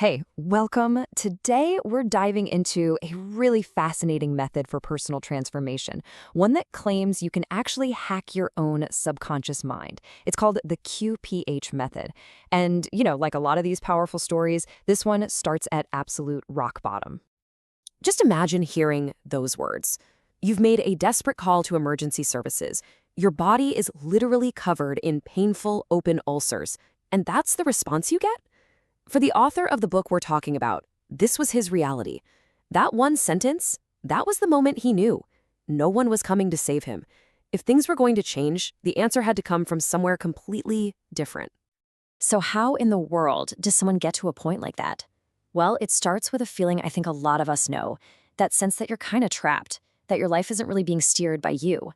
Hey, welcome. Today, we're diving into a really fascinating method for personal transformation, one that claims you can actually hack your own subconscious mind. It's called the QPH Method. And, like a lot of these powerful stories, this one starts at absolute rock bottom. Just imagine hearing those words. You've made a desperate call to emergency services. Your body is literally covered in painful open ulcers. And that's the response you get? For the author of the book we're talking about, this was his reality. That one sentence, that was the moment he knew. No one was coming to save him. If things were going to change, the answer had to come from somewhere completely different. So how in the world does someone get to a point like that? Well, it starts with a feeling I think a lot of us know, that sense that you're kind of trapped, that your life isn't really being steered by you.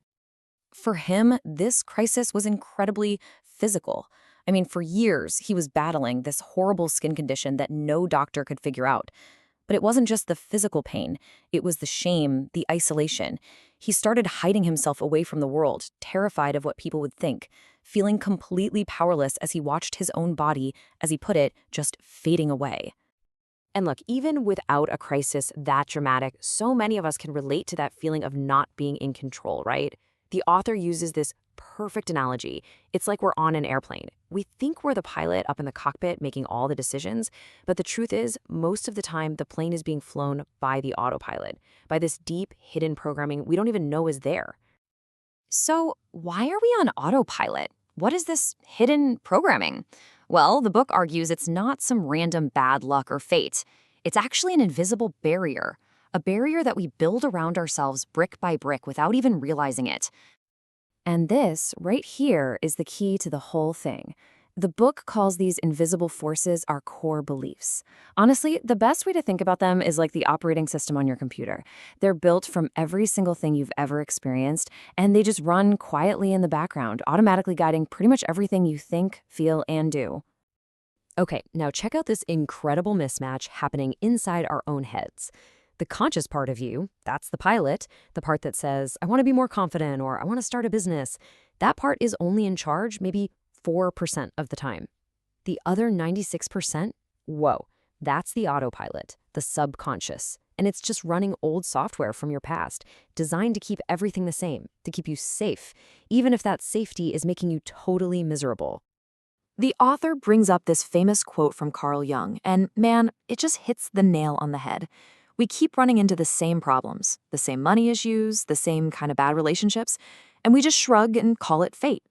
For him, this crisis was incredibly physical. I mean, for years, he was battling this horrible skin condition that no doctor could figure out. But it wasn't just the physical pain. It was the shame, the isolation. He started hiding himself away from the world, terrified of what people would think, feeling completely powerless as he watched his own body, as he put it, just fading away. And look, even without a crisis that dramatic, so many of us can relate to that feeling of not being in control, right? The author uses this perfect analogy. It's like we're on an airplane. We think we're the pilot up in the cockpit making all the decisions, but the truth is, most of the time, the plane is being flown by the autopilot, by this deep, hidden programming we don't even know is there. So why are we on autopilot? What is this hidden programming? Well, the book argues it's not some random bad luck or fate. It's actually an invisible barrier, a barrier that we build around ourselves brick by brick without even realizing it. And this, right here, is the key to the whole thing. The book calls these invisible forces our core beliefs. Honestly, the best way to think about them is like the operating system on your computer. They're built from every single thing you've ever experienced, and they just run quietly in the background, automatically guiding pretty much everything you think, feel, and do. Okay, now check out this incredible mismatch happening inside our own heads. The conscious part of you, that's the pilot, the part that says, I want to be more confident or I want to start a business, that part is only in charge maybe 4% of the time. The other 96%, whoa, that's the autopilot, the subconscious. And it's just running old software from your past, designed to keep everything the same, to keep you safe, even if that safety is making you totally miserable. The author brings up this famous quote from Carl Jung, and man, it just hits the nail on the head. We keep running into the same problems, the same money issues, the same kind of bad relationships, and we just shrug and call it fate.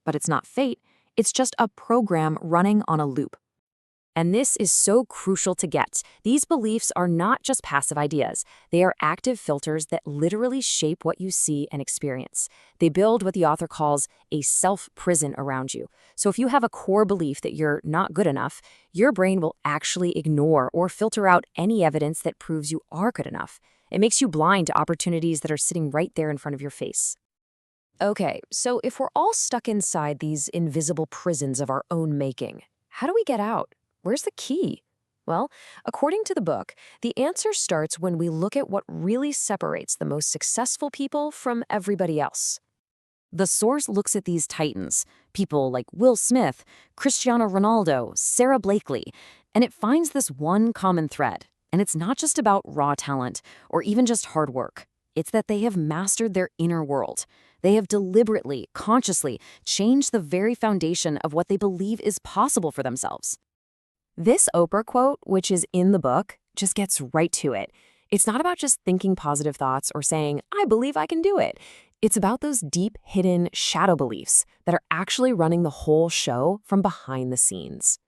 But it's not fate, it's just a program running on a loop. And this is so crucial to get. These beliefs are not just passive ideas. They are active filters that literally shape what you see and experience. They build what the author calls a self-prison around you. So if you have a core belief that you're not good enough, your brain will actually ignore or filter out any evidence that proves you are good enough. It makes you blind to opportunities that are sitting right there in front of your face. Okay, so if we're all stuck inside these invisible prisons of our own making, how do we get out? Where's the key? Well, according to the book, the answer starts when we look at what really separates the most successful people from everybody else. The source looks at these titans, people like Will Smith, Cristiano Ronaldo, Sarah Blakely, and it finds this one common thread. And it's not just about raw talent or even just hard work. It's that they have mastered their inner world. They have deliberately, consciously changed the very foundation of what they believe is possible for themselves. This Oprah quote, which is in the book, just gets right to it. It's not about just thinking positive thoughts or saying, I believe I can do it. It's about those deep, hidden shadow beliefs that are actually running the whole show from behind the scenes.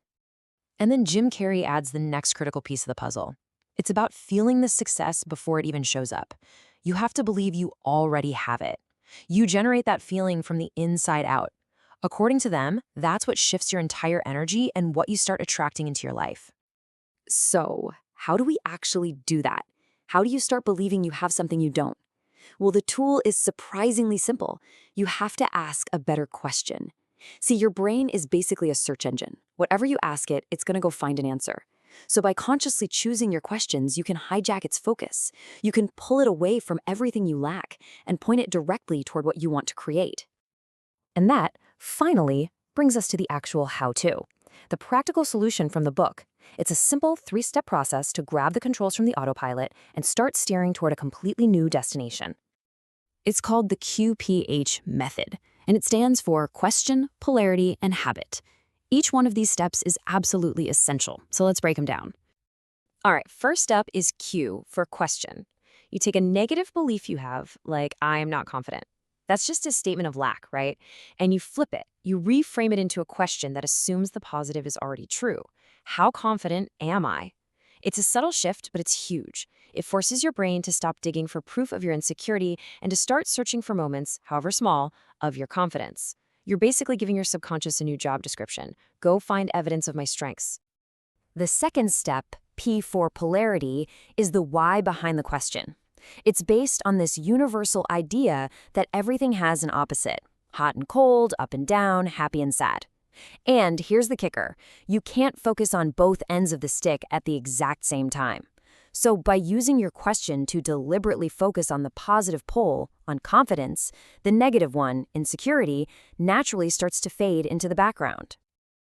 And then Jim Carrey adds the next critical piece of the puzzle. It's about feeling the success before it even shows up. You have to believe you already have it. You generate that feeling from the inside out. According to them, that's what shifts your entire energy and what you start attracting into your life. So, how do we actually do that? How do you start believing you have something you don't? Well, the tool is surprisingly simple. You have to ask a better question. See, your brain is basically a search engine. Whatever you ask it, it's going to go find an answer. So by consciously choosing your questions, you can hijack its focus. You can pull it away from everything you lack and point it directly toward what you want to create. And that, finally, brings us to the actual how-to, the practical solution from the book. It's a simple 3-step process to grab the controls from the autopilot and start steering toward a completely new destination. It's called the QPH Method, and it stands for question, polarity, and habit. Each one of these steps is absolutely essential, so let's break them down. All right, first up is Q for question. You take a negative belief you have, like, I am not confident. That's just a statement of lack, right? And you flip it. You reframe it into a question that assumes the positive is already true. How confident am I? It's a subtle shift, but it's huge. It forces your brain to stop digging for proof of your insecurity and to start searching for moments, however small, of your confidence. You're basically giving your subconscious a new job description. Go find evidence of my strengths. The second step, P for polarity, is the why behind the question. It's based on this universal idea that everything has an opposite: hot and cold, up and down, happy and sad. And here's the kicker: you can't focus on both ends of the stick at the exact same time. So by using your question to deliberately focus on the positive pole, on confidence, the negative one, insecurity, naturally starts to fade into the background.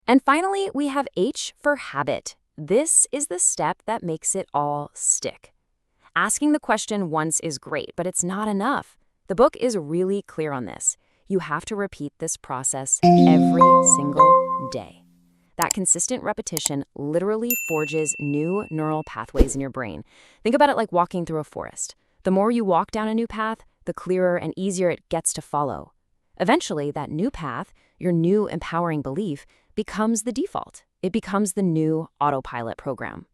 And finally, we have H for habit. This is the step that makes it all stick. Asking the question once is great, but it's not enough. The book is really clear on this. You have to repeat this process every single day. That consistent repetition literally forges new neural pathways in your brain. Think about it like walking through a forest. The more you walk down a new path, the clearer and easier it gets to follow. Eventually, that new path, your new empowering belief, becomes the default. It becomes the new autopilot program.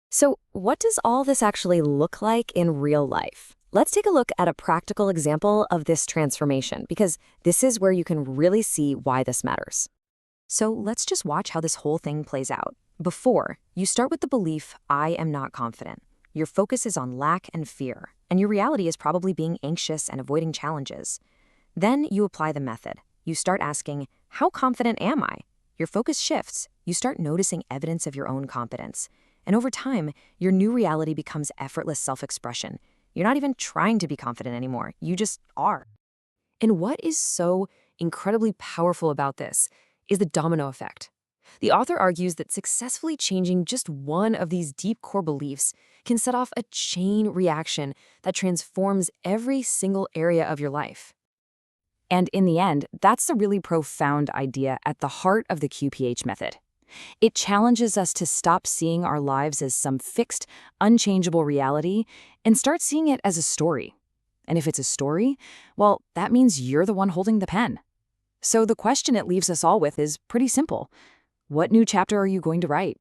So, what does all this actually look like in real life? Let's take a look at a practical example of this transformation, because this is where you can really see why this matters. So let's just watch how this whole thing plays out. Before, you start with the belief, I am not confident. Your focus is on lack and fear, and your reality is probably being anxious and avoiding challenges. Then you apply the method. You start asking, how confident am I? Your focus shifts. You start noticing evidence of your own competence. And over time, your new reality becomes effortless self-expression. You're not even trying to be confident anymore. You just are. And what is so incredibly powerful about this is the domino effect. The author argues that successfully changing just one of these deep core beliefs can set off a chain reaction that transforms every single area of your life. And in the end, that's the really profound idea at the heart of the QPH method. It challenges us to stop seeing our lives as some fixed, unchangeable reality and start seeing it as a story. And if it's a story, well, that means you're the one holding the pen. So the question it leaves us all with is pretty simple. What new chapter are you going to write?